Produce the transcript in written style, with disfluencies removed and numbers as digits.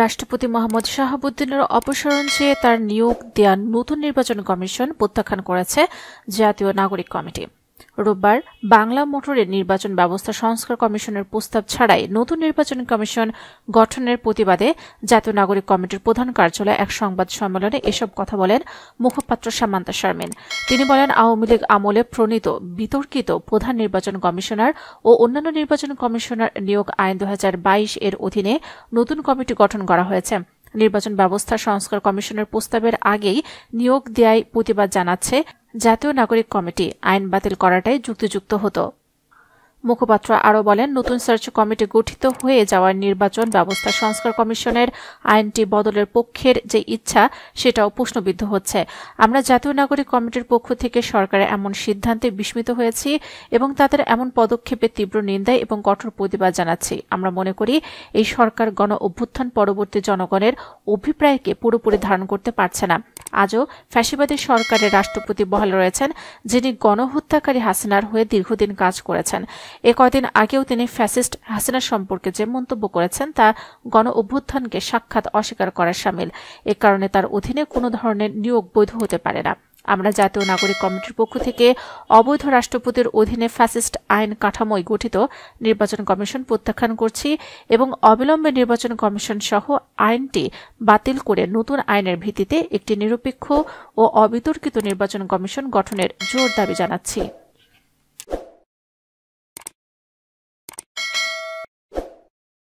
রাষ্ট্রপতি মোহাম্মদ শাহাবুদ্দিনের অপসারণ চেয়ে তার নিয়োগ দেয়া নতুন নির্বাচন কমিশন প্রত্যাখ্যান করেছে জাতীয় নাগরিক কমিটি। রোববার বাংলা মোটরের নির্বাচন ব্যবস্থা সংস্কার কমিশনের প্রস্তাব ছাড়াই নতুন নির্বাচন কমিশন গঠনের প্রতিবাদে জাতীয় নাগরিক কমিটির প্রধান কার্যালয়ে এক সংবাদ সম্মেলনে এসব কথা বলেন মুখপাত্র সামান্তা শারমিন। তিনি বলেন, আওয়ামী লীগ আমলে প্রণীত বিতর্কিত প্রধান নির্বাচন কমিশনার ও অন্যান্য নির্বাচন কমিশনার নিয়োগ আইন 2022 এর অধীনে নতুন কমিটি গঠন করা হয়েছে। নির্বাচন ব্যবস্থা সংস্কার কমিশনের প্রস্তাবের আগেই নিয়োগ দেয়ায় প্রতিবাদ জানাচ্ছে জাতীয় নাগরিক কমিটি। আইন বাতিল করাটাই যুক্তিযুক্ত হতো। মুখপাত্র আরও বলেন, নতুন সার্চ কমিটি গঠিত হয়ে যাওয়ার নির্বাচন ব্যবস্থা সংস্কার কমিশনের আইনটি বদলের পক্ষের যে ইচ্ছা সেটাও প্রশ্নবিদ্ধ হচ্ছে। আমরা জাতীয় নাগরিক কমিটির পক্ষ থেকে সরকারের এমন সিদ্ধান্তে বিস্মিত হয়েছি এবং তাদের এমন পদক্ষেপে তীব্র নিন্দা এবং কঠোর প্রতিবাদ জানাচ্ছি। আমরা মনে করি এই সরকার গণ অভ্যুত্থান পরবর্তী জনগণের অভিপ্রায়কে পুরোপুরি ধারণ করতে পারছে না। আজও ফ্যাসিবাদী সরকারের রাষ্ট্রপতি বহাল রয়েছেন, যিনি গণহত্যাকারী হাসিনার হয়ে দীর্ঘদিন কাজ করেছেন। কয়েকদিন আগেও তিনি ফ্যাসিস্ট হাসিনা সম্পর্কে যে মন্তব্য করেছেন তা গণ অভ্যুত্থানকে সাক্ষাৎ অস্বীকার করার শামিল। এ কারণে তার অধীনে কোনো ধরনের নিয়োগ বৈধ হতে পারে না। আমরা জাতীয় নাগরিক কমিটির পক্ষ থেকে অবৈধ রাষ্ট্রপতির অধীনে ফ্যাসিস্ট আইন কাঠামোয় গঠিত নির্বাচন কমিশন প্রত্যাখ্যান করছি এবং অবিলম্বে নির্বাচন কমিশন সহ আইনটি বাতিল করে নতুন আইনের ভিত্তিতে একটি নিরপেক্ষ ও অবিতর্কিত নির্বাচন কমিশন গঠনের জোর দাবি জানাচ্ছি।